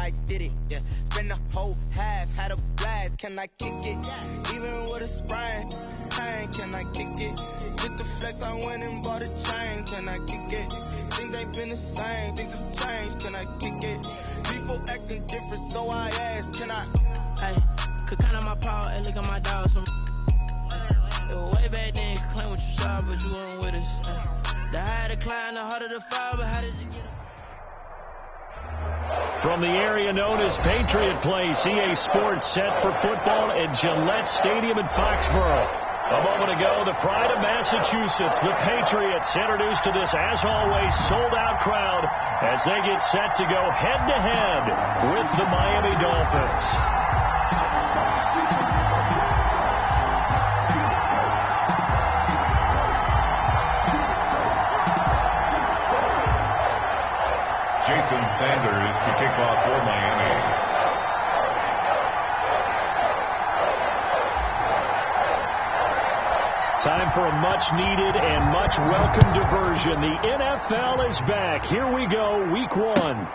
I did it. Yeah, spend the whole half, had a blast. Can I kick it? Even with a sprain, pain, can I kick it? Just the flex, I went and bought a chain. Can I kick it? Things ain't been the same, things have changed. Can I kick it? People acting different, so I ask, can I? Hey, could count on my power and look at my dogs from way back then. Could claim what you saw, but you weren't with us. The higher the climb, the harder the fall, but how did you get up? From the area known as Patriot Place, EA Sports set for football at Gillette Stadium in Foxborough. A moment ago, the pride of Massachusetts, the Patriots, introduced to this, as always, sold-out crowd as they get set to go head-to-head with the Miami Dolphins. Jason Sanders to kick off for Miami. Time for a much-needed and much-welcome diversion. The NFL is back. Here we go, week one.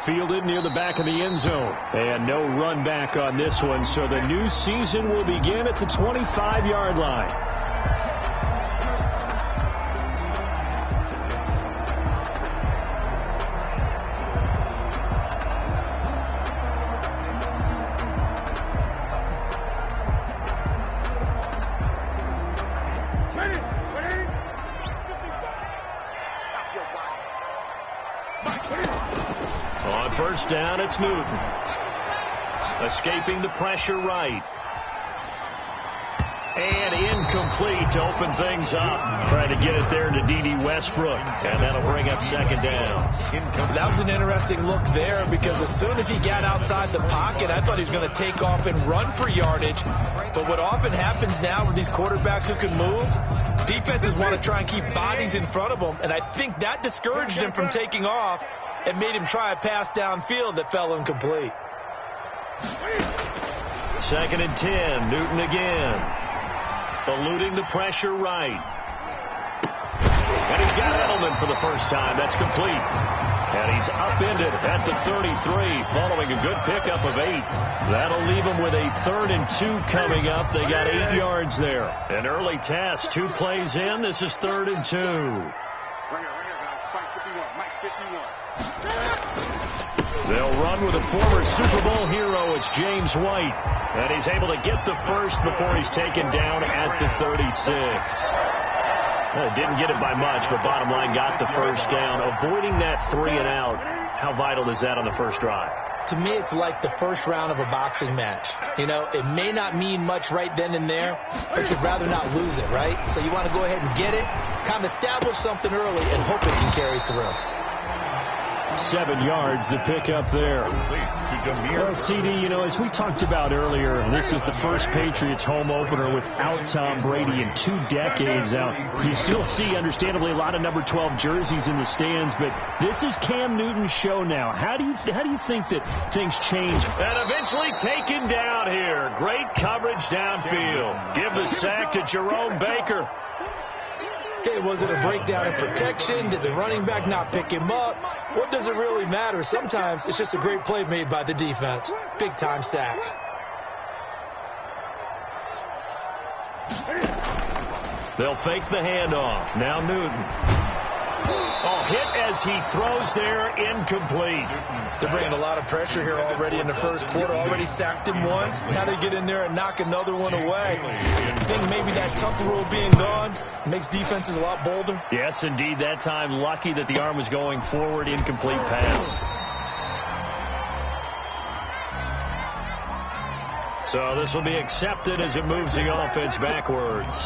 Fielded near the back of the end zone. And no run back on this one, so the new season will begin at the 25-yard line. First down, it's Newton. Escaping the pressure right. And incomplete to open things up. Trying to get it there to D.D. Westbrook. And that'll bring up second down. That was an interesting look there because as soon as he got outside the pocket, I thought he was going to take off and run for yardage. But what often happens now with these quarterbacks who can move, defenses want to try and keep bodies in front of them. And I think that discouraged him from taking off. It made him try a pass downfield that fell incomplete. Second and 10. Newton again. Eluding the pressure right. And he's got Edelman for the first time. That's complete. And he's upended at the 33 following a good pickup of 8. That'll leave him with a 3rd and 2 coming up. They got 8 yards there. An early test. 2 plays in. This is 3rd and 2. They'll run with a former Super Bowl hero. It's James White. And he's able to get the first before he's taken down at the 36. Didn't get it by much, but bottom line got the first down. Avoiding that 3 and out. How vital is that on the first drive? To me, it's like the first round of a boxing match. You know, it may not mean much right then and there, but you'd rather not lose it, right? So you want to go ahead and get it, kind of establish something early, and hope it can carry through. 7 yards, the pickup there. Well, CD, you know, as we talked about earlier, this is the first Patriots home opener without Tom Brady in 2 decades. Now, you still see, understandably, a lot of number 12 jerseys in the stands, but this is Cam Newton's show now. How do you think that things change? And eventually taken down here. Great coverage downfield. Give the sack to Jerome Baker. Okay, was it a breakdown in protection? Did the running back not pick him up? What does it really matter? Sometimes it's just a great play made by the defense. Big-time sack. They'll fake the handoff. Now Newton. Oh, hit as he throws there, incomplete. They're bringing a lot of pressure here already in the first quarter. Already sacked him once. Now they get in there and knock another one away. I think maybe that Tucker rule being gone makes defenses a lot bolder. Yes, indeed. That time, lucky that the arm was going forward, incomplete pass. So this will be accepted as it moves the offense backwards.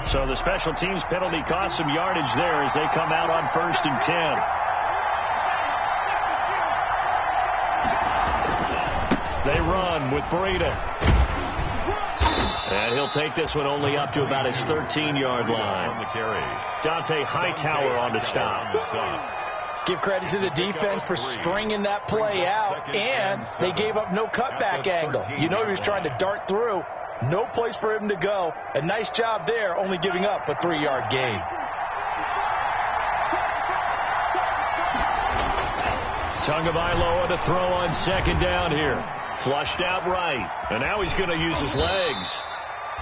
So the special teams penalty cost some yardage there as they come out on 1st and 10. They run with Breida. And he'll take this one only up to about his 13-yard line. On the carry. Dante Hightower on to stop. Give credit to the defense for stringing that play out, and they gave up no cutback angle. You know he was trying to dart through. No place for him to go. A nice job there, only giving up a 3-yard gain. Tagovailoa to throw on second down here. Flushed out right, and now he's going to use his legs.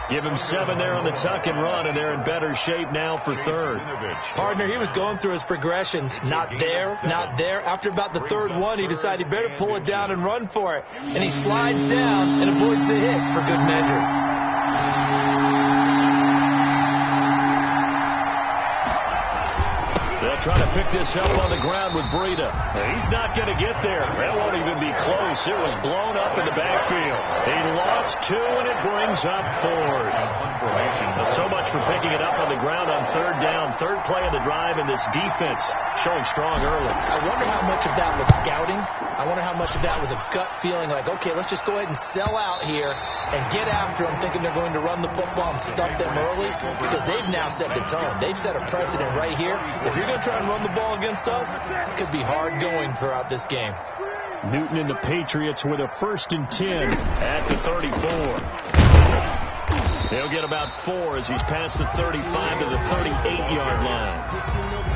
Give him 7 there on the tuck and run, and they're in better shape now for third. Partner, he was going through his progressions. Not there, not there. After about the third one, he decided he better pull it down and run for it. And he slides down and avoids the hit for good measure. They'll try to pick this up on the ground with Breida. He's not going to get there. That won't even be close. It was blown up in the backfield. He lost 2, and it brings up Ford. So much for picking it up on the ground on third down. Third play of the drive, and this defense showing strong early. I wonder how much of that was scouting. I wonder how much of that was a gut feeling like, okay, let's just go ahead and sell out here and get after them, thinking they're going to run the football and stuff them early, because they've now set the tone. They've set a precedent right here. If you're going to try and run the ball against us, it could be hard going throughout this game. Newton and the Patriots with a 1st and 10 at the 34. He'll get about 4 as he's past the 35 to the 38-yard line.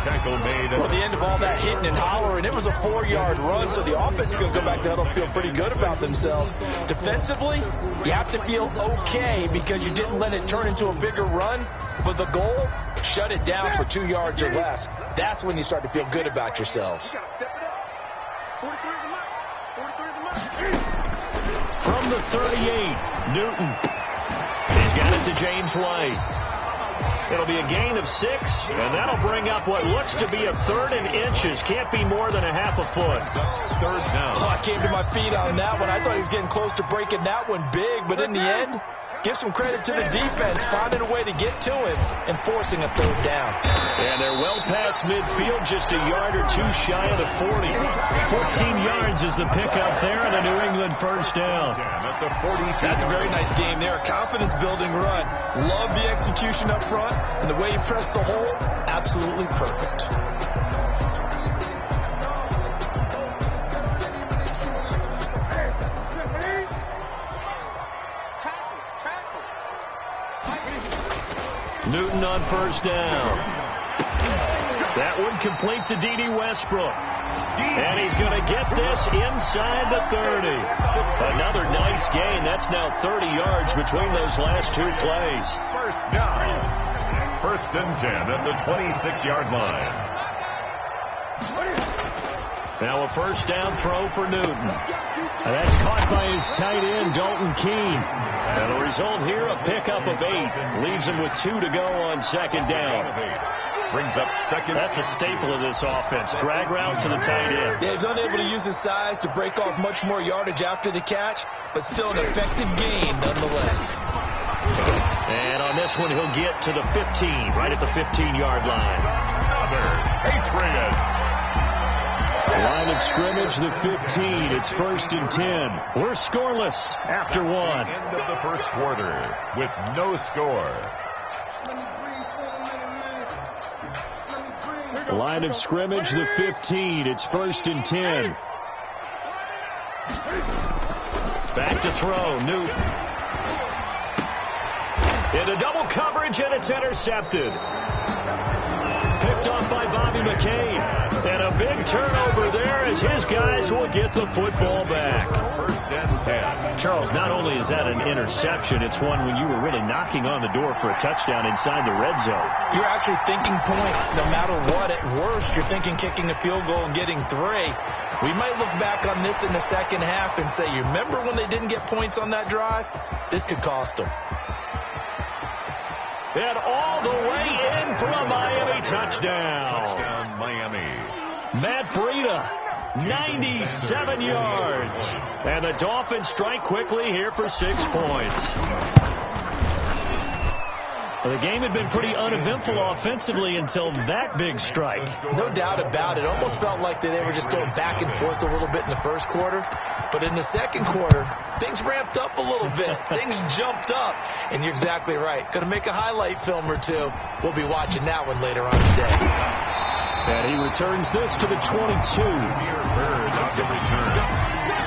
Tackle made. Well, the end of all that hitting and hollering, it was a 4-yard run, so the offense is going to go back to huddle and feel pretty good about themselves. Defensively, you have to feel okay because you didn't let it turn into a bigger run. But the goal, shut it down for 2 yards or less. That's when you start to feel good about yourselves. From the 38, Newton. He's got it to James White. It'll be a gain of 6, and that'll bring up what looks to be a 3rd and inches. Can't be more than a half a foot. Third down. Oh, I came to my feet on that one. I thought he was getting close to breaking that one big, but in the end, give some credit to the defense, finding a way to get to him and forcing a 3rd down. And they're well past midfield, just a yard or 2 shy of the 40. 14 yards is the pickup there, and a New England 1st down. That's a very nice game there. A confidence-building run. Love the execution up front, and the way he pressed the hole, absolutely perfect. Newton on 1st down. That one complete to D.D. Westbrook. And he's going to get this inside the 30. Another nice gain. That's now 30 yards between those last 2 plays. First down. 1st and 10 at the 26-yard line. Now a 1st down throw for Newton. And that's caught by his tight end, Dalton Keene. And the result here, a pickup of 8. Leaves him with 2 to go on 2nd down. Brings up 2nd. That's a staple of this offense. Drag route to the tight end. Yeah, he's unable to use his size to break off much more yardage after the catch, but still an effective gain nonetheless. And on this one, he'll get to the 15, right at the 15-yard line. Another Patriots. Line of scrimmage, the 15. It's 1st and 10. We're scoreless after 1. End of the 1st quarter with no score. Line of scrimmage, the 15. It's 1st and 10. Back to throw, Newton. Into double coverage, and it's intercepted. Picked off by Bobby McCain. And a big turnover there as his guys will get the football back. 1st and 10. Charles, not only is that an interception, it's one when you were really knocking on the door for a touchdown inside the red zone. You're actually thinking points no matter what. At worst, you're thinking kicking a field goal and getting 3. We might look back on this in the second half and say, you remember when they didn't get points on that drive? This could cost them. And all the way in for a Miami touchdown. Touchdown, Miami. Matt Breida, 97 yards. And the Dolphins strike quickly here for 6 points. Well, the game had been pretty uneventful offensively until that big strike. No doubt about it. Almost felt like they were just going back and forth a little bit in the 1st quarter. But in the 2nd quarter, things ramped up a little bit. Things jumped up. And you're exactly right. Going to make a highlight film or 2. We'll be watching that one later on today. And he returns this to the 22. Bird on the return.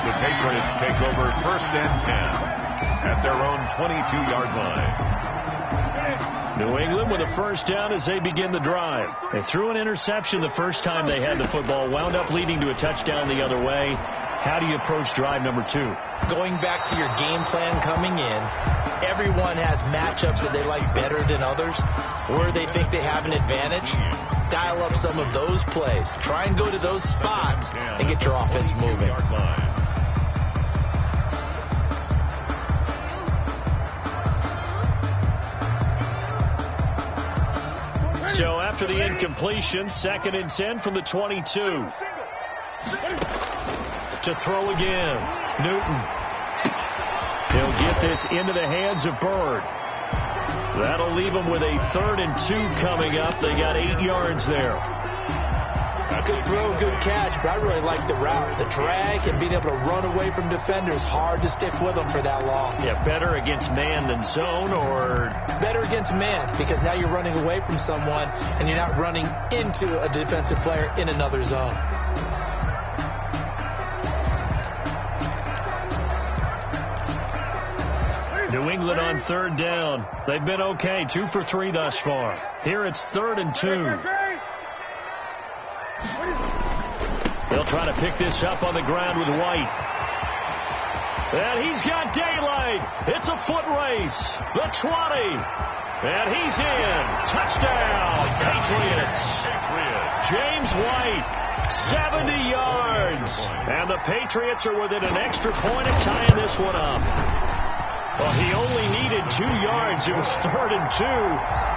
The Patriots take over 1st and 10 at their own 22-yard line. New England with a first down as they begin the drive. They threw an interception the first time they had the football, wound up leading to a touchdown the other way. How do you approach drive number 2? Going back to your game plan coming in, everyone has matchups that they like better than others, where they think they have an advantage. Dial up some of those plays. Try and go to those spots and get your offense moving. So after the incompletion, 2nd and 10 from the 22. To throw again. Newton. He'll get this into the hands of Bird. That'll leave them with a 3rd and 2 coming up. They got 8 yards there. Good throw, good catch, but I really like the route. The drag and being able to run away from defenders. Hard to stick with them for that long. Yeah, better against man than zone, or? Better against man, because now you're running away from someone and you're not running into a defensive player in another zone. New England on 3rd down. They've been okay, 2 for 3 thus far. Here it's 3rd and 2. They'll try to pick this up on the ground with White. And he's got daylight. It's a foot race. The 20. And he's in. Touchdown, Patriots. James White, 70 yards. And the Patriots are within an extra point of tying this one up. Well, he only needed 2 yards. It was 3rd and 2,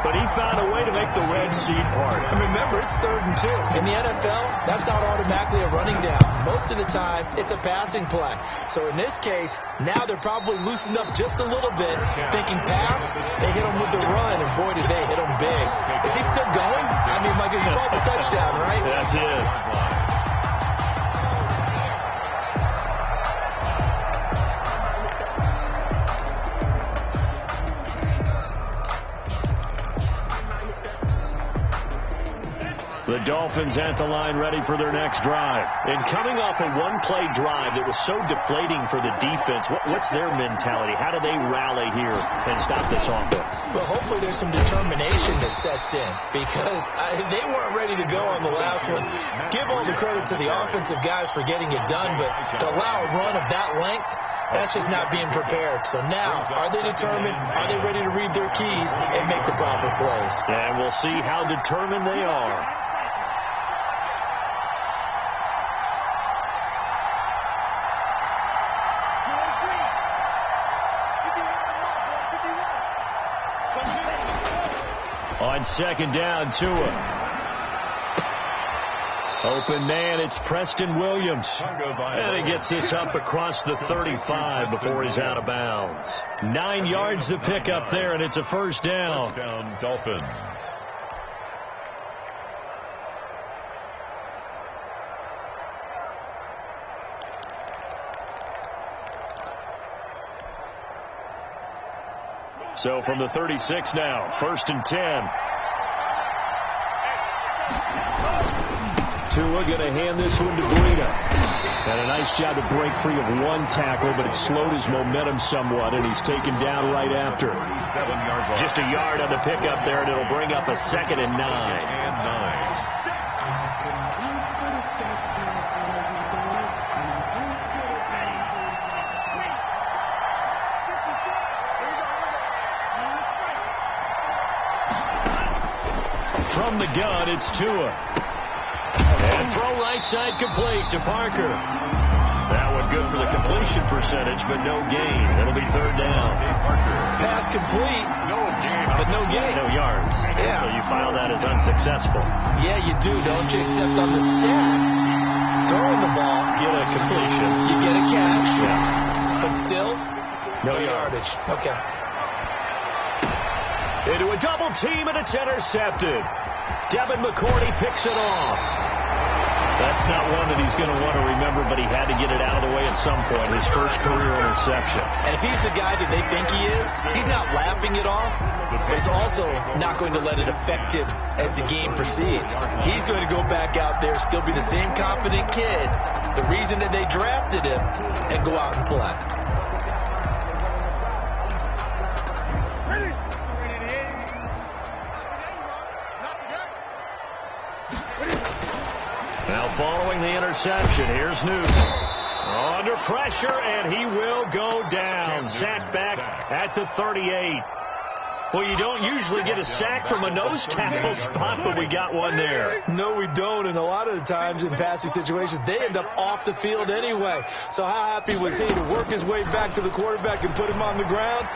but he found a way to make the red seat part. And remember, it's 3rd and 2. In the NFL, that's not automatically a running down. Most of the time, it's a passing play. So in this case, now they're probably loosened up just a little bit, thinking pass. They hit him with the run, and boy, did they hit him big. Is he still going? I mean, Michael, you called the touchdown, right? That's it. The Dolphins at the line ready for their next drive. And coming off a one-play drive that was so deflating for the defense, what's their mentality? How do they rally here and stop this offense? Well, hopefully there's some determination that sets in, because they weren't ready to go on the last one. Give all the credit to the offensive guys for getting it done, but to allow a run of that length, that's just not being prepared. So now, are they determined? Are they ready to read their keys and make the proper plays? And we'll see how determined they are. On 2nd down, Tua. Open man, it's Preston Williams. And he gets this up across the 35 before he's out of bounds. 9 yards to pick up there, and it's a first down. First down, Dolphins. So from the 36 now, 1st and 10. Tua going to hand this one to Breida. And a nice job to break free of one tackle, but it slowed his momentum somewhat, and he's taken down right after. Just a yard on the pickup there, and it'll bring up a 2nd and 9. From the gun, it's Tua. And throw right side complete to Parker. That one good for the completion percentage, but no gain. It'll be 3rd down. Pass complete, but no gain. No yards. Yeah. So you file that as unsuccessful. Yeah, you do, don't you? Except on the stats, throwing the ball, Get a completion. you get a catch, Yeah. but still, No yardage. Okay. Into a double team, and it's intercepted. Devin McCourty picks it off. That's not one that he's going to want to remember, but he had to get it out of the way at some point, his first career interception. And if he's the guy that they think he is, he's not laughing it off, but he's also not going to let it affect him as the game proceeds. He's going to go back out there, still be the same confident kid, the reason that they drafted him, and go out and play. Now following the interception, here's Newton. Under pressure, and he will go down. Sacked back at the 38. Well, you don't usually get a sack from a nose tackle spot, but we got one there. No, we don't, and a lot of the times in passing situations, they end up off the field anyway. So how happy was he to work his way back to the quarterback and put him on the ground?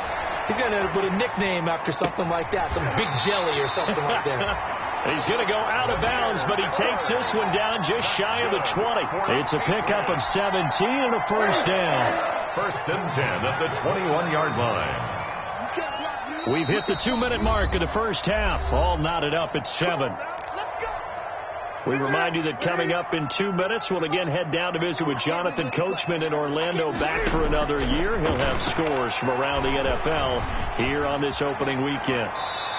He's going to have to put a nickname after something like that, some Big Jelly or something like that. He's going to go out of bounds, but he takes this one down just shy of the 20. It's a pickup of 17 and a first down. First and 10 at the 21-yard line. We've hit the 2-minute mark of the first half. All knotted up at 7. We remind you that coming up in 2 minutes, we'll again head down to visit with Jonathan Coachman in Orlando, back for another year. He'll have scores from around the NFL here on this opening weekend.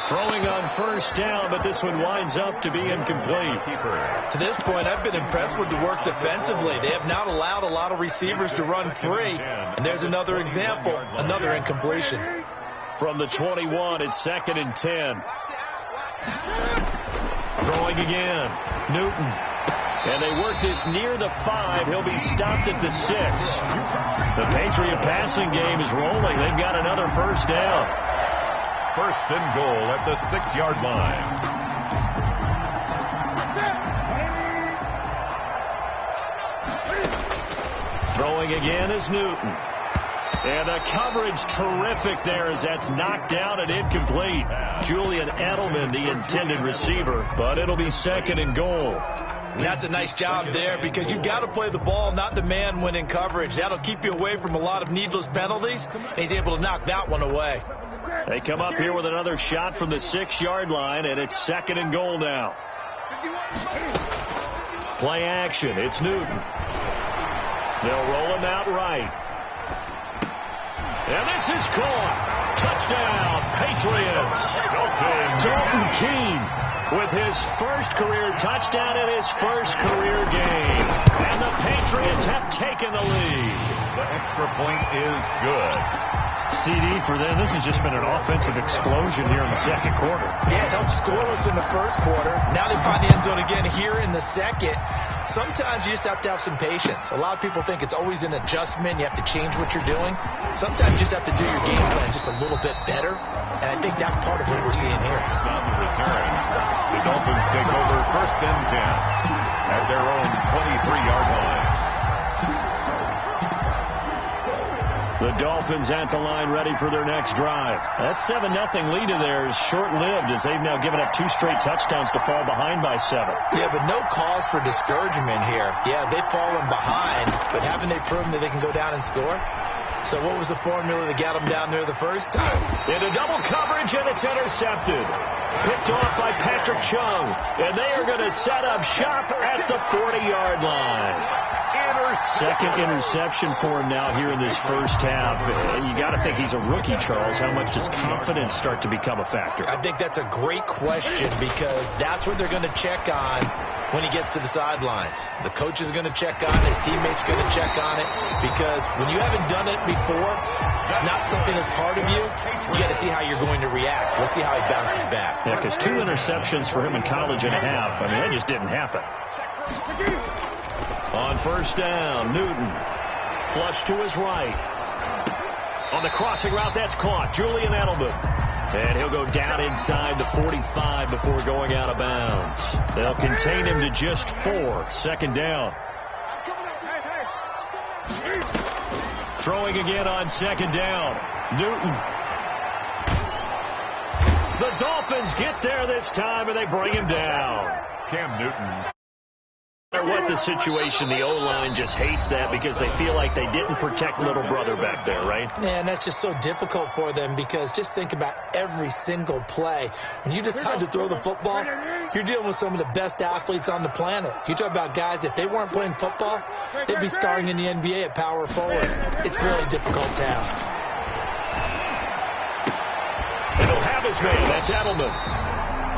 Throwing on first down, but this one winds up to be incomplete. To this point, I've been impressed with the work defensively. They have not allowed a lot of receivers to run free. And there's another example, another incompletion. From the 21, it's 2nd and 10. Throwing again. Newton. And they work this near the 5. He'll be stopped at the 6. The Patriot passing game is rolling. They've got another first down. First and goal at the 6-yard line. Throwing again is Newton. And the coverage terrific there as that's knocked down and incomplete. Julian Edelman, the intended receiver, but it'll be 2nd and goal. And that's a nice job there because you've got to play the ball, not the man when in coverage. That'll keep you away from a lot of needless penalties, and he's able to knock that one away. They come up here with another shot from the 6-yard line, and it's 2nd and goal now. Play action. It's Newton. They'll roll him out right. And this is caught. Touchdown, Patriots. Dalton Keene with his first career touchdown in his first career game. And the Patriots have taken the lead. The extra point is good. CD for them. This has just been an offensive explosion here in the second quarter. Yeah, it helped scoreless in the first quarter. Now they find the end zone again here in the second. Sometimes you just have to have some patience. A lot of people think it's always an adjustment. You have to change what you're doing. Sometimes you just have to do your game plan just a little bit better. And I think that's part of what we're seeing here. On the return, the Dolphins take over first and 10 at their own 23-yard line. The Dolphins at the line ready for their next drive. That 7-0 lead of theirs short-lived as they've now given up 2 straight touchdowns to fall behind by 7. Yeah, but no cause for discouragement here. Yeah, they've fallen behind, but haven't they proven that they can go down and score? So what was the formula that got them down there the first time? Into double coverage, and it's intercepted. Picked off by Patrick Chung, and they are going to set up shop at the 40-yard line. Second interception for him now here in this first half. You got to think he's a rookie, Charles. How much does confidence start to become a factor? I think that's a great question because that's what they're going to check on when he gets to the sidelines. The coach is going to check on it. His teammates are going to check on it because when you haven't done it before, it's not something that's part of you. You got to see how you're going to react. Let's see how he bounces back. Yeah, because 2 interceptions for him in college and a half. I mean, that just didn't happen. On first down, Newton. Flush to his right. On the crossing route, that's caught. Julian Edelman. And he'll go down inside the 45 before going out of bounds. They'll contain him to just 4. Second down. Throwing again on second down. Newton. The Dolphins get there this time, and they bring him down. Cam Newton No matter what the situation, the O-line just hates that because they feel like they didn't protect little brother back there, right? Man, that's just so difficult for them because just think about every single play. When you decide to throw the football, you're dealing with some of the best athletes on the planet. You talk about guys, if they weren't playing football, they'd be starring in the NBA at power forward. It's a really difficult task. And he'll have his man. That's Edelman.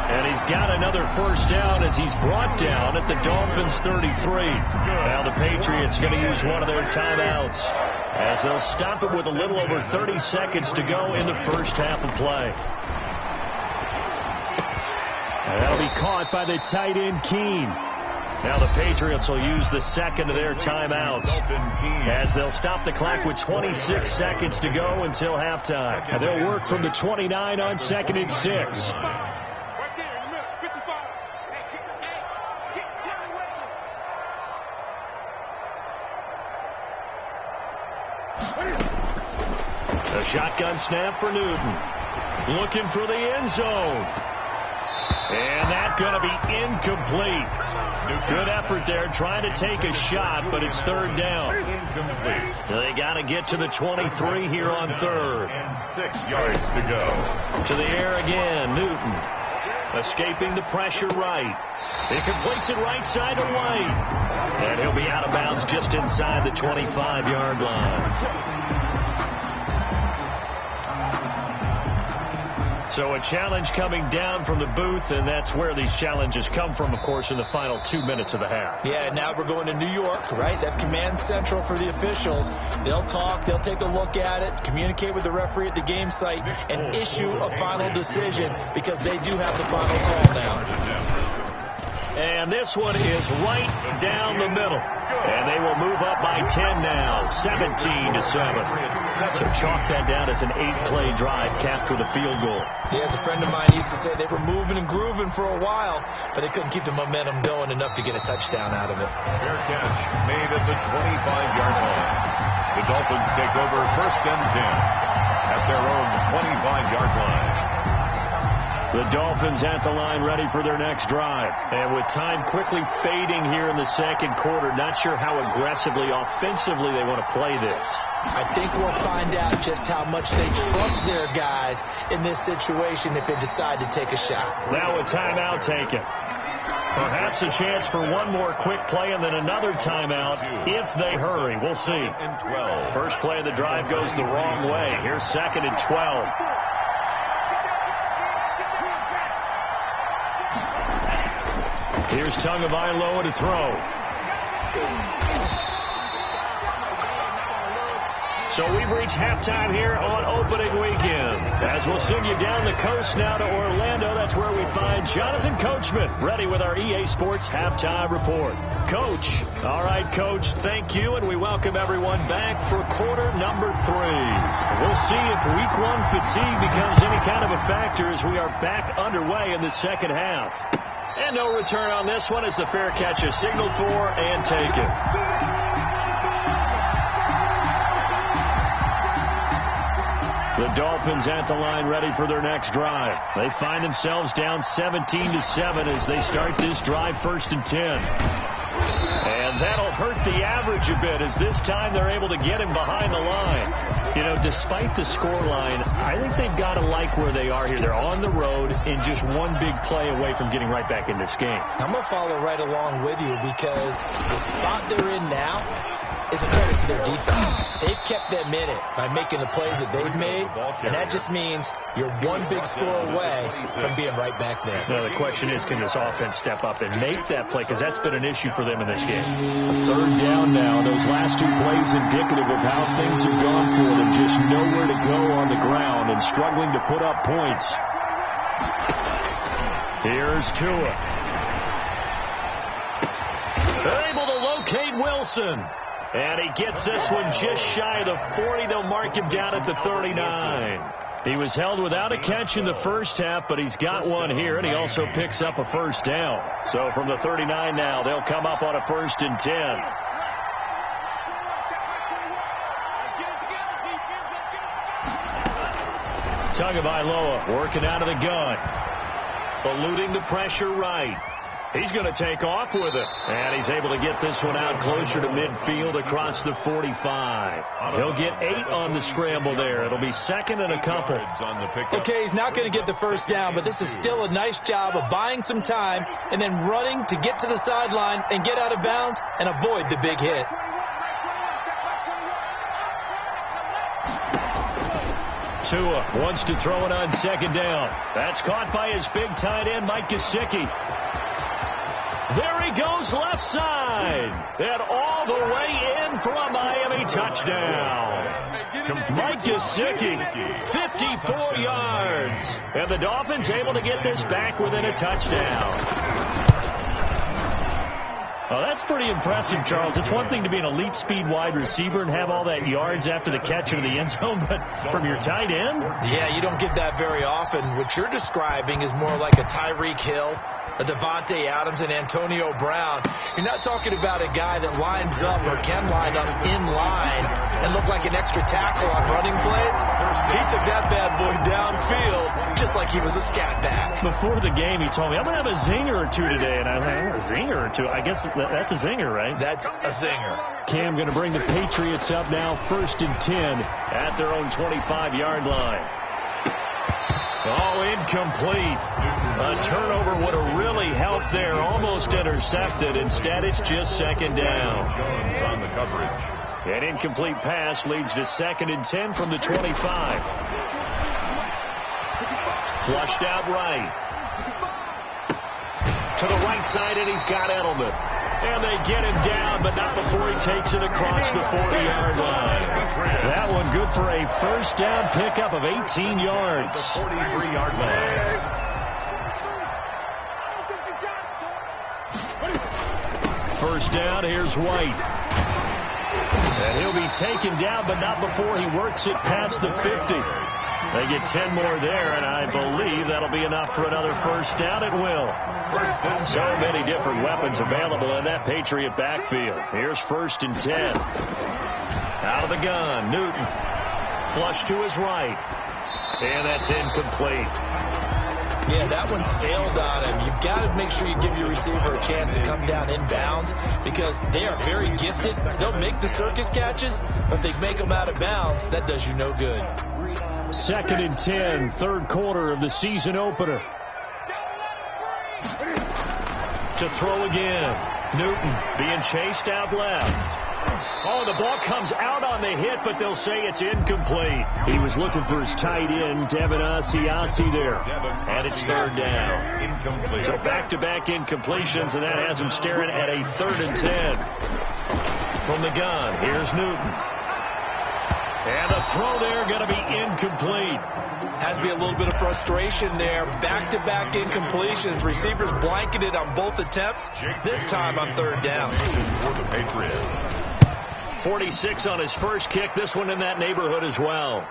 And he's got another first down as he's brought down at the Dolphins' 33. Now the Patriots going to use one of their timeouts as they'll stop it with a little over 30 seconds to go in the first half of play. And that'll be caught by the tight end, Keene. Now the Patriots will use the second of their timeouts as they'll stop the clock with 26 seconds to go until halftime. And they'll work from the 29 on 2nd and 6. A shotgun snap for Newton. Looking for the end zone. And that's going to be incomplete. Good effort there trying to take a shot, but it's third down. Incomplete. They got to get to the 23 here on third. And 6 yards to go. To the air again, Newton. Escaping the pressure right. He completes it right side to White. And he'll be out of bounds just inside the 25-yard line. So a challenge coming down from the booth, and that's where these challenges come from, of course, in the final 2 minutes of the half. Yeah, now we're going to New York, right? That's command central for the officials. They'll talk, they'll take a look at it, communicate with the referee at the game site, and issue a final decision because they do have the final call now. And this one is right down the middle. And they will move up by 10 now, 17-7. So chalk that down as an 8-play drive, capture the field goal. Yeah, as a friend of mine used to say, they were moving and grooving for a while, but they couldn't keep the momentum going enough to get a touchdown out of it. Fair catch made at the 25-yard line. The Dolphins take over 1st and 10 at their own 25-yard line. The Dolphins at the line ready for their next drive. And with time quickly fading here in the second quarter, not sure how aggressively, offensively they want to play this. I think we'll find out just how much they trust their guys in this situation if they decide to take a shot. Now a timeout taken. Perhaps a chance for one more quick play and then another timeout if they hurry. We'll see. And 12. First play of the drive goes the wrong way. Here's 2nd and 12. Here's Tagovailoa to throw. So we've reached halftime here on opening weekend. As we'll send you down the coast now to Orlando, that's where we find Jonathan Coachman, ready with our EA Sports Halftime Report. Coach. All right, Coach, thank you, and we welcome everyone back for quarter number 3. We'll see if week 1 fatigue becomes any kind of a factor as we are back underway in the second half. And no return on this one as the fair catch is signaled for and taken. The Dolphins at the line ready for their next drive. They find themselves down 17-7 as they start this drive 1st and 10. And that'll hurt the average a bit as this time they're able to get him behind the line. You know, despite the scoreline, I think they've got to like where they are here. They're on the road and just one big play away from getting right back in this game. I'm going to follow right along with you because the spot they're in now is a credit to their defense. They've kept them in it by making the plays that they've made, and that just means you're one big score away from being right back there. Now, the question is, can this offense step up and make that play? Because that's been an issue for them in this game. A 3rd down now. Those last 2 plays indicative of how things have gone for them. Just nowhere to go on the ground and struggling to put up points. Here's Tua. They're able to locate Wilson. And he gets this one just shy of the 40. They'll mark him down at the 39. He was held without a catch in the first half, but he's got one here, and he also picks up a first down. So from the 39 now, they'll come up on a 1st and 10. Tagovailoa working out of the gun. Eluding the pressure right. He's going to take off with it. And he's able to get this one out closer to midfield across the 45. He'll get 8 on the scramble there. It'll be second and a couple. Okay, he's not going to get the first down, but this is still a nice job of buying some time and then running to get to the sideline and get out of bounds and avoid the big hit. Tua wants to throw it on second down. That's caught by his big tight end, Mike Gesicki. There he goes left side. And all the way in for a Miami touchdown. Mike Gesicki, 54 yards. And the Dolphins able to get this back within a touchdown. Oh, that's pretty impressive, Charles. It's one thing to be an elite speed wide receiver and have all that yards after the catch into the end zone, but from your tight end? Yeah, you don't get that very often. What you're describing is more like a Tyreek Hill, a Devontae Adams, and Antonio Brown. You're not talking about a guy that lines up or can line up in line and look like an extra tackle on running plays. He took that bad boy downfield just like he was a scat back. Before the game, he told me, I'm going to have a zinger or two today. And I was like, a zinger or two? I guess that's a zinger, right? That's a zinger. Cam going to bring the Patriots up now, 1st and 10 at their own 25-yard line. Oh, incomplete. A turnover would have really helped there. Almost intercepted. Instead, it's just second down. Jones on the coverage. An incomplete pass leads to 2nd and 10 from the 25. Flushed out right. To the right side, and he's got Edelman. And they get him down, but not before he takes it across the 40-yard line. That one good for a first down pickup of 18 yards. The 43-yard line. First down, here's White. And he'll be taken down, but not before he works it past the 50. They get 10 more there, and I believe that'll be enough for another first down. It will. So many different weapons available in that Patriot backfield. Here's 1st and 10. Out of the gun, Newton. Flush to his right. And that's incomplete. Yeah, that one sailed on him. You've got to make sure you give your receiver a chance to come down inbounds because they are very gifted. They'll make the circus catches, but if they make them out of bounds, that does you no good. 2nd and 10, 3rd quarter of the season opener. To throw again. Newton being chased out left. Oh, the ball comes out on the hit, but they'll say it's incomplete. He was looking for his tight end, Devin Asiasi there. And it's 3rd down. Incomplete. So back-to-back incompletions, and that has him staring at a 3rd and 10. From the gun, here's Newton. And the throw there going to be incomplete. Has to be a little bit of frustration there. Back-to-back incompletions. Receivers blanketed on both attempts, this time on 3rd down. For the Patriots. 46 on his first kick. This one in that neighborhood as well.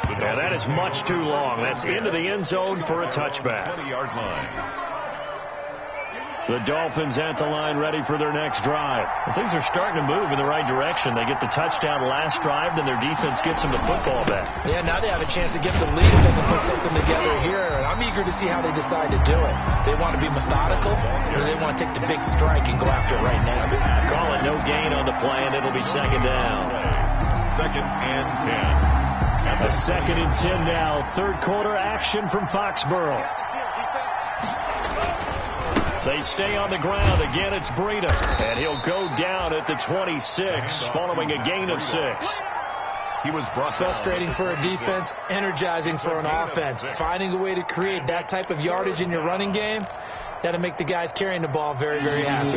Yeah, that is much too long. That's into the end zone for a touchback. 20-yard line. The Dolphins at the line ready for their next drive. Well, things are starting to move in the right direction. They get the touchdown last drive, then their defense gets them the football back. Yeah, now they have a chance to get the lead if they can put something together here. And I'm eager to see how they decide to do it. If they want to be methodical or they want to take the big strike and go after it right now. Call it no gain on the play, and it'll be second down. 2nd and 10. A 2nd and 10 now. 3rd quarter action from Foxborough. They stay on the ground. Again, it's Breida. And he'll go down at the 26 following a gain of 6. He was brought frustrating for a defense, energizing for an offense. Finding a way to create that type of yardage in your running game, that'll make the guys carrying the ball very, very happy.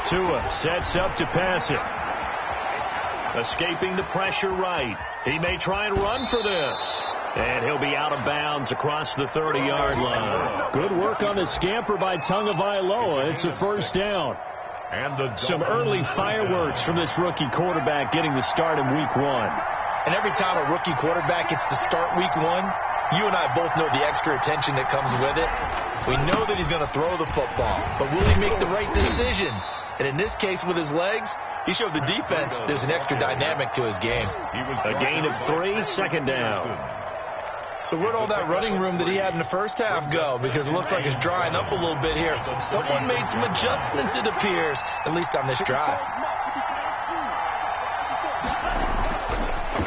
Tua sets up to pass it. Escaping the pressure right. He may try and run for this. And he'll be out of bounds across the 30-yard line. Good work on the scamper by Tagovailoa. It's a first down. And some early fireworks from this rookie quarterback getting the start in week 1. And every time a rookie quarterback gets to start week 1, you and I both know the extra attention that comes with it. We know that he's going to throw the football, but will he make the right decisions? And in this case, with his legs, he showed the defense there's an extra dynamic to his game. A gain of 3, second down. So where'd all that running room that he had in the first half go? Because it looks like it's drying up a little bit here. Someone made some adjustments, it appears, at least on this drive.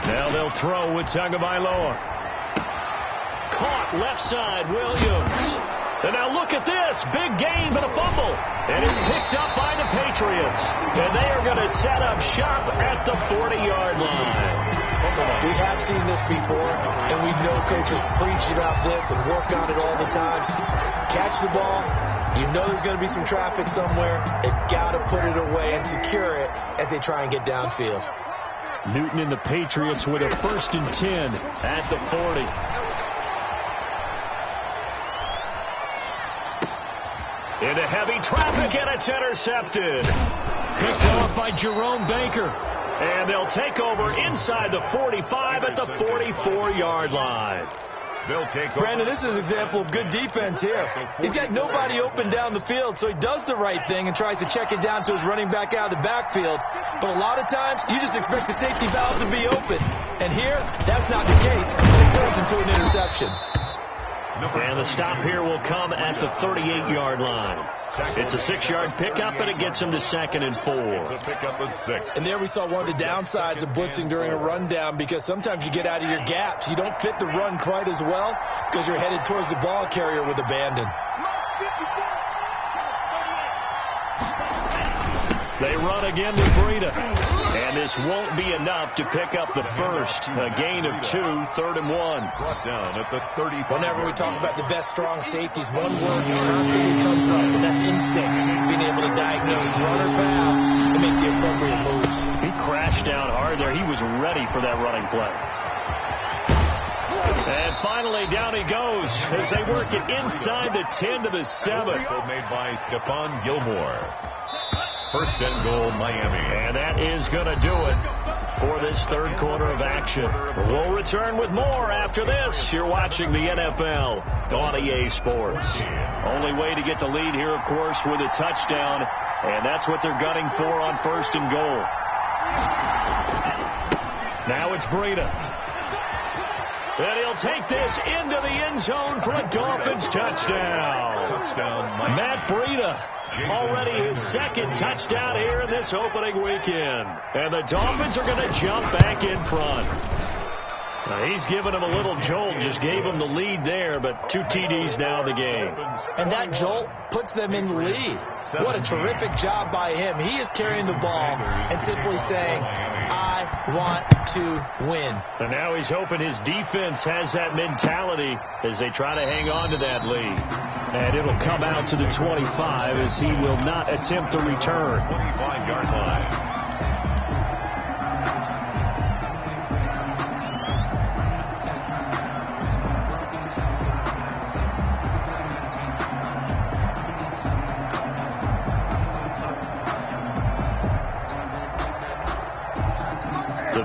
Now they'll throw with Tagovailoa. Caught left side, Williams. And now look at this. Big gain, but a fumble. And it's picked up by the Patriots. And they are going to set up shop at the 40-yard line. We have seen this before, and we know coaches preach about this and work on it all the time. Catch the ball. You know there's going to be some traffic somewhere. They've got to put it away and secure it as they try and get downfield. Newton and the Patriots with a 1st and 10 at the 40. Into heavy traffic, and it's intercepted. Picked off by Jerome Baker. And they'll take over inside the 45 at the 44-yard line. They'll take over. Brandon, this is an example of good defense here. He's got nobody open down the field, so he does the right thing and tries to check it down to his running back out of the backfield. But a lot of times, you just expect the safety valve to be open. And here, that's not the case, and it turns into an interception. And the stop here will come at the 38-yard line. It's a 6-yard pickup, and it gets him to 2nd and 4. It's a pickup of 6. And there we saw one of the downsides of blitzing during a rundown, because sometimes you get out of your gaps. You don't fit the run quite as well because you're headed towards the ball carrier with abandon. They run again to Breida. And this won't be enough to pick up the first. A gain of 2, 3rd and 1. Brought down at the 30. Whenever we talk about the best strong safeties, one word constantly comes up, and that's instincts. Being able to diagnose run or pass and make the appropriate moves. He crashed down hard there. He was ready for that running play. And finally, down he goes as they work it inside the 10 to the 7. Made by Stephon Gilmore. 1st and goal, Miami. And that is going to do it for this 3rd quarter of action. We'll return with more after this. You're watching the NFL on EA Sports. Only way to get the lead here, of course, with a touchdown. And that's what they're gunning for on 1st and goal. Now it's Breida. And he'll take this into the end zone for a Dolphins touchdown. Matt Breida. Already his 2nd touchdown here in this opening weekend. And the Dolphins are going to jump back in front. Now he's given him a little jolt, just gave him the lead there, but 2 TDs now in the game. And that jolt puts them in the lead. What a terrific job by him. He is carrying the ball and simply saying, I want to win. And now he's hoping his defense has that mentality as they try to hang on to that lead. And it'll come out to the 25 as he will not attempt to return. 25-yard line.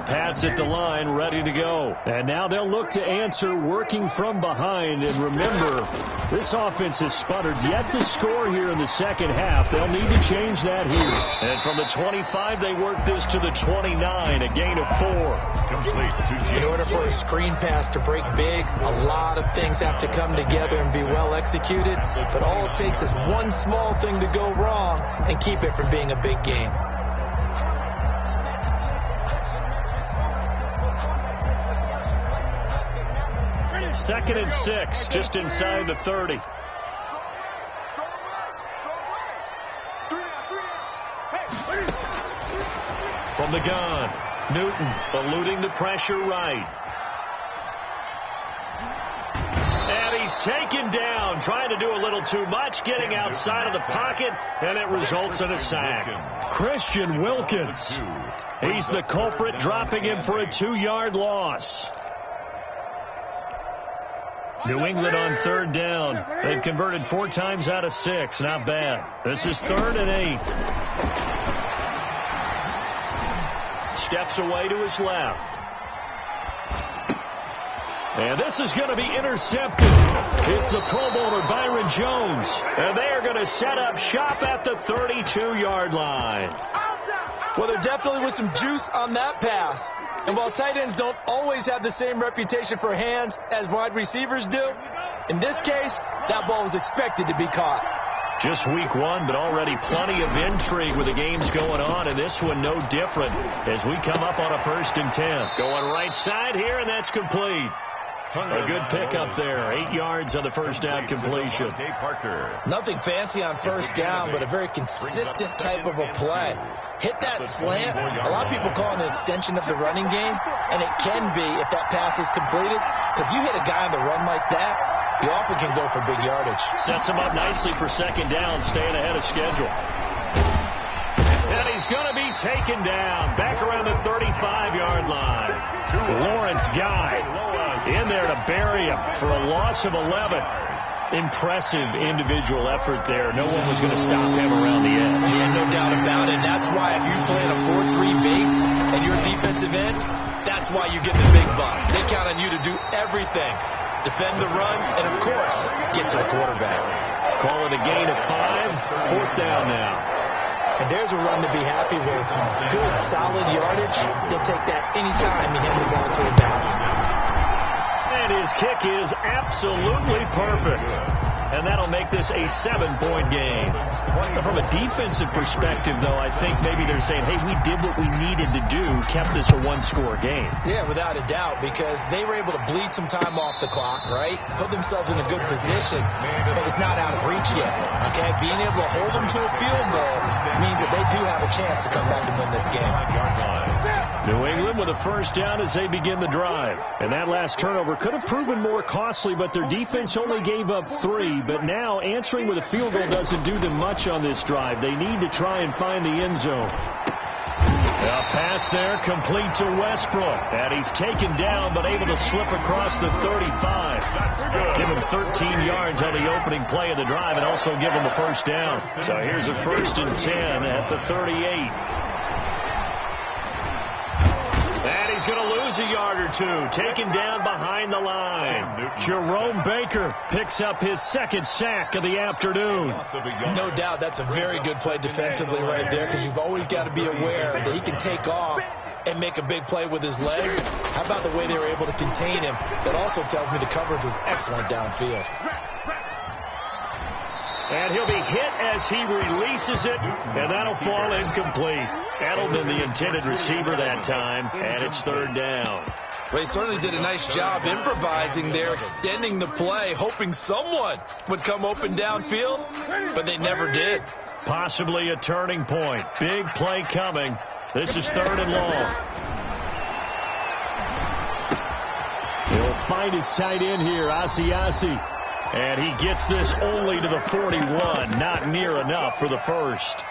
Pats at the line, ready to go. And now they'll look to answer working from behind. And remember, this offense has sputtered yet to score here in the 2nd half. They'll need to change that here. And from the 25, they work this to the 29, a gain of 4. Complete. In order for a screen pass to break big, a lot of things have to come together and be well executed. But all it takes is one small thing to go wrong and keep it from being a big game. 2nd and 6, just inside the 30. From the gun, Newton eluding the pressure right. And he's taken down, trying to do a little too much, getting outside of the pocket, and it results in a sack. Christian Wilkins, he's the culprit, dropping him for a 2-yard loss. New England on 3rd down. They've converted 4 times out of 6. Not bad. This is 3rd and 8. Steps away to his left. And this is going to be intercepted. It's the Pro Bowler Byron Jones. And they are going to set up shop at the 32-yard line. Well, there definitely was some juice on that pass. And while tight ends don't always have the same reputation for hands as wide receivers do, in this case, that ball was expected to be caught. Just week one, but already plenty of intrigue with the games going on, and this one no different as we come up on a 1st and 10. Going right side here, and that's complete. A good pickup there. 8 yards on the first down completion. Nothing fancy on first down, but a very consistent type of a play. Hit that slant. A lot of people call it an extension of the running game, and it can be if that pass is completed, because you hit a guy on the run like that, he often can go for big yardage. Sets him up nicely for 2nd down, staying ahead of schedule. And he's going to be taken down back around the 35-yard line. Lawrence Guy in there to bury him for a loss of 11. Impressive individual effort there. No one was going to stop him around the edge. Yeah, no doubt about it. That's why if you play in a 4-3 base and you're a defensive end, that's why you get the big bucks. They count on you to do everything. Defend the run, and of course, get to the quarterback. Call it a gain of 5. 4th down now. And there's a run to be happy with. Good, solid yardage. They'll take that anytime you hand the ball to a back. And his kick is absolutely perfect. And that'll make this a 7-point game. From a defensive perspective, though, I think maybe they're saying, hey, we did what we needed to do, kept this a 1-score game. Yeah, without a doubt, because they were able to bleed some time off the clock, right? Put themselves in a good position, but it's not out of reach yet, okay? Being able to hold them to a field goal means that they do have a chance to come back and win this game. New England with a 1st down as they begin the drive. And that last turnover could have proven more costly, but their defense only gave up 3. But now answering with a field goal doesn't do them much on this drive. They need to try and find the end zone. A pass there complete to Westbrook. And he's taken down but able to slip across the 35. Give him 13 yards on the opening play of the drive and also give him a 1st down. So here's a 1st and 10 at the 38. And he's going to lose a yard or 2. Taken down behind the line. Jerome Baker picks up his 2nd sack of the afternoon. No doubt that's a very good play defensively right there, because you've always got to be aware that he can take off and make a big play with his legs. How about the way they were able to contain him? That also tells me the coverage was excellent downfield. And he'll be hit as he releases it, and that'll fall incomplete. Edelman, the intended receiver that time, and it's 3rd down. Well, he certainly did a nice job improvising there, extending the play, hoping someone would come open downfield, but they never did. Possibly a turning point. Big play coming. This is 3rd and long. He'll find his tight end here, Asiasi. And he gets this only to the 41. Not near enough for the 1st.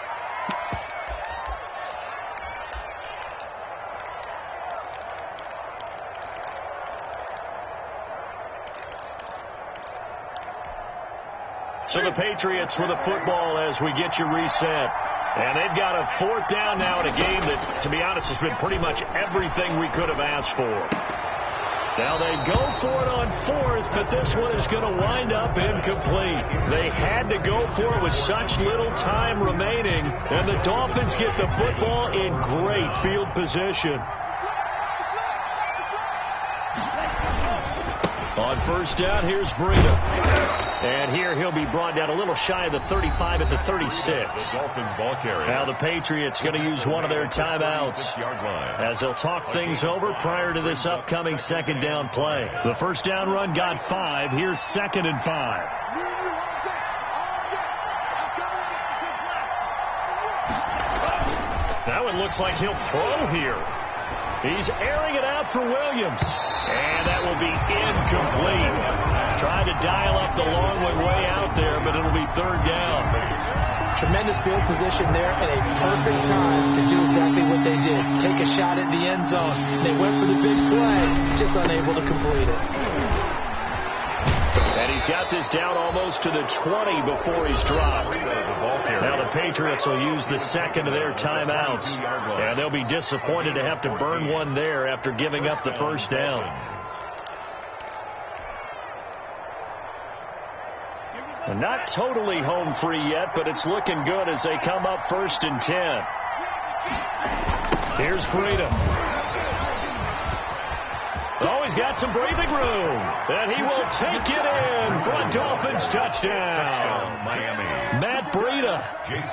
So the Patriots with a football as we get you reset. And they've got a 4th down now in a game that, to be honest, has been pretty much everything we could have asked for. Now they go for it on 4th, but this one is going to wind up incomplete. They had to go for it with such little time remaining, and the Dolphins get the football in great field position. On 1st down, here's Breida. And here he'll be brought down a little shy of the 35 at the 36. Now the Patriots going to use one of their timeouts as they'll talk things over prior to this upcoming 2nd down play. The 1st down run got 5. Here's 2nd and 5. Now it looks like he'll throw here. He's airing it out for Williams. And that will be incomplete. Tried to dial up the long way out there, but it'll be 3rd down. Tremendous field position there and a perfect time to do exactly what they did. Take a shot at the end zone. They went for the big play, just unable to complete it. And he's got this down almost to the 20 before he's dropped. Now the Patriots will use the 2nd of their timeouts. And they'll be disappointed to have to burn one there after giving up the 1st down. And not totally home free yet, but it's looking good as they come up 1st and 10. Here's Breida. Oh, he's got some breathing room. And he will take it in for a Dolphins touchdown. Miami. Matt Breida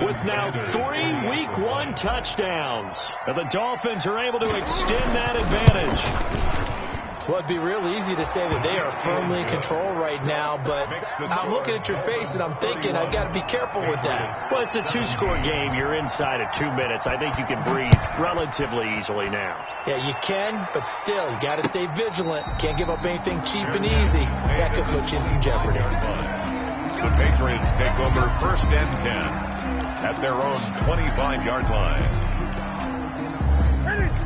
with now 3 Week 1 touchdowns. And the Dolphins are able to extend that advantage. Well, it'd be real easy to say that they are firmly in control right now, but I'm looking at your face and I'm thinking I've got to be careful with that. Well, it's a 2-score game. You're inside of 2 minutes. I think you can breathe relatively easily now. Yeah, you can, but still, you got to stay vigilant. Can't give up anything cheap and easy. That could put you in some jeopardy. The Patriots take over 1st and 10 at their own 25-yard line.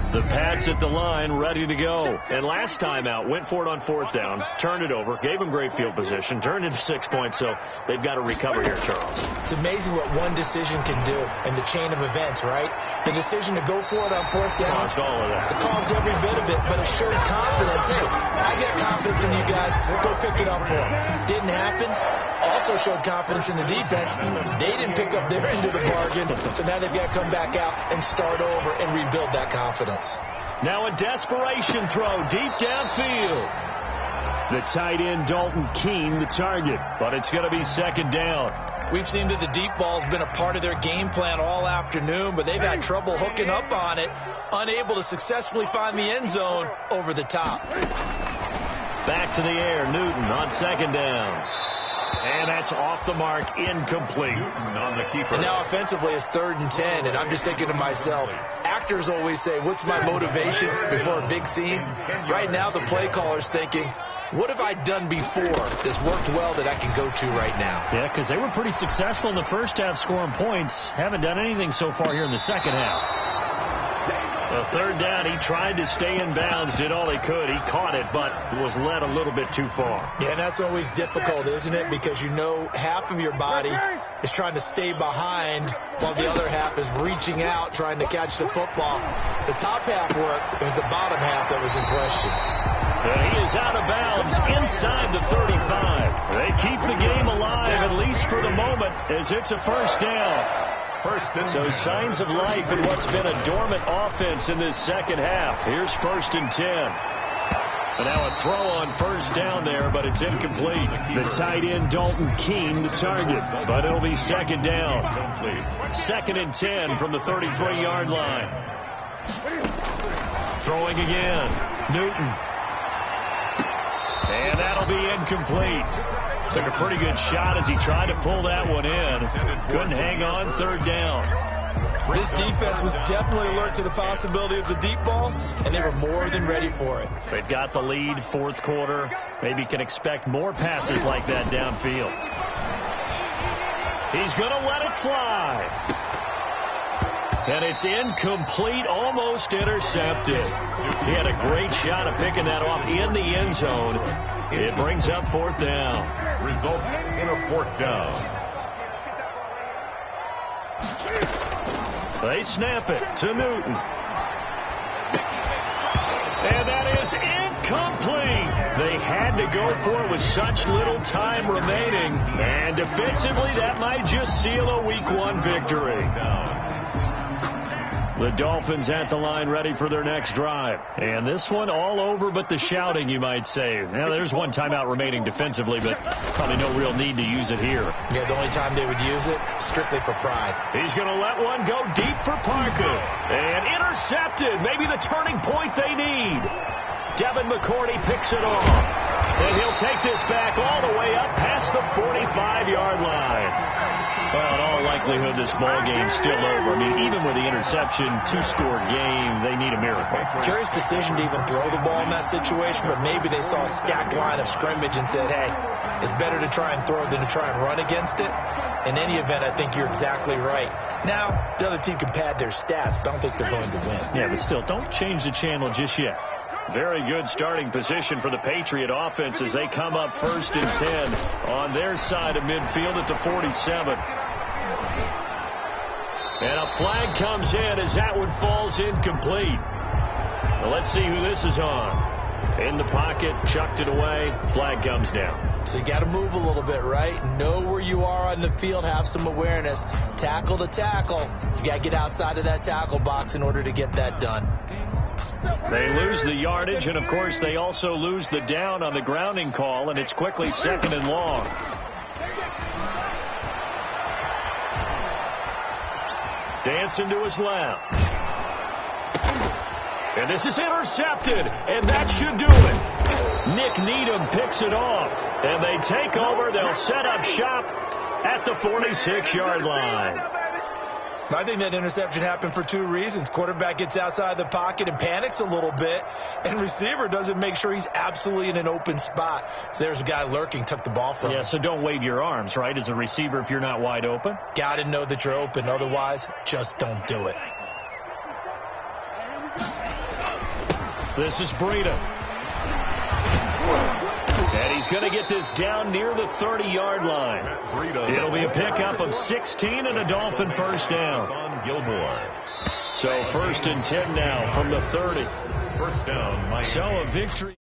The Pats at the line, ready to go. And last time out, went for it on 4th down, turned it over, gave them great field position, turned into 6 points, so they've got to recover here, Charles. It's amazing what one decision can do in the chain of events, right? The decision to go for it on 4th down. Caused all of that. It caused every bit of it, but it showed confidence. Hey, I got confidence in you guys. Go pick it up for them. Didn't happen. Also showed confidence in the defense. They didn't pick up their end of the bargain, so now they've got to come back out and start over and rebuild that confidence. Now a desperation throw deep downfield. The tight end, Dalton Keene, the target, but it's going to be 2nd down. We've seen that the deep ball has been a part of their game plan all afternoon, but they've had trouble hooking up on it, unable to successfully find the end zone over the top. Back to the air, Newton on 2nd down. And that's off the mark, incomplete. On the keeper. And now offensively it's 3rd and 10, and I'm just thinking to myself, actors always say, what's my motivation before a big scene? Right now the play caller's thinking, what have I done before that's worked well that I can go to right now? Yeah, because they were pretty successful in the first half scoring points. Haven't done anything so far here in the second half. The 3rd down, he tried to stay in bounds, did all he could. He caught it, but was led a little bit too far. Yeah, and that's always difficult, isn't it? Because you know half of your body is trying to stay behind while the other half is reaching out, trying to catch the football. The top half worked. It was the bottom half that was in question. And he is out of bounds inside the 35. They keep the game alive, at least for the moment, as it's a 1st down. So signs of life in what's been a dormant offense in this second half. Here's 1st and 10. And now a throw on 1st down there, but it's incomplete. The tight end, Dalton Keene, the target, but it'll be 2nd down. 2nd and 10 from the 33-yard line. Throwing again, Newton. And that'll be incomplete. Took a pretty good shot as he tried to pull that one in. Couldn't hang on, 3rd down. This defense was definitely alert to the possibility of the deep ball, and they were more than ready for it. They've got the lead, 4th quarter. Maybe can expect more passes like that downfield. He's going to let it fly. And it's incomplete, almost intercepted. He had a great shot of picking that off in the end zone. It brings up 4th down. Results in a 4th down. They snap it to Newton. And that is incomplete. They had to go for it with such little time remaining. And defensively, that might just seal a Week 1 victory. The Dolphins at the line ready for their next drive. And this one all over but the shouting, you might say. Now, there's one timeout remaining defensively, but probably no real need to use it here. Yeah, the only time they would use it, strictly for pride. He's going to let one go deep for Parker. And intercepted. Maybe the turning point they need. Devin McCourty picks it off. And he'll take this back all the way up past the 45-yard line. Well, in all likelihood, this ball game's still over. I mean, even with the interception, 2-score game, they need a miracle. Curious decision to even throw the ball in that situation, but maybe they saw a stacked line of scrimmage and said, hey, it's better to try and throw than to try and run against it. In any event, I think you're exactly right. Now, the other team can pad their stats, but I don't think they're going to win. Yeah, but still, don't change the channel just yet. Very good starting position for the Patriot offense as they come up 1st and 10 on their side of midfield at the 47. And a flag comes in as that one falls incomplete. Well, let's see who this is on. In the pocket, chucked it away, flag comes down. So you got to move a little bit, right? Know where you are on the field, have some awareness. Tackle to tackle. You got to get outside of that tackle box in order to get that done. They lose the yardage, and, of course, they also lose the down on the grounding call, and it's quickly 2nd and long. Dancing to his left. And this is intercepted, and that should do it. Nick Needham picks it off, and they take over. They'll set up shop at the 46-yard line. I think that interception happened for 2 reasons. Quarterback gets outside the pocket and panics a little bit, and receiver doesn't make sure he's absolutely in an open spot. So there's a guy lurking, took the ball from him. Yeah, so don't wave your arms, right, as a receiver if you're not wide open? Got to know that you're open. Otherwise, just don't do it. This is Breida. And he's going to get this down near the 30-yard line. It'll be a pickup of 16 and a Dolphin first down. Gilmore. So 1st and 10 now from the 30. First down, Miami. So a victory.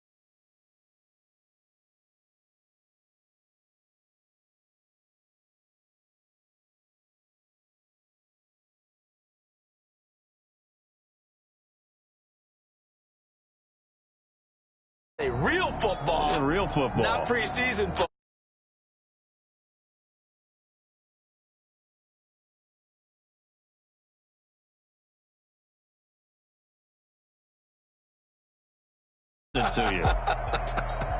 Real football. Real football. Not preseason football. To you.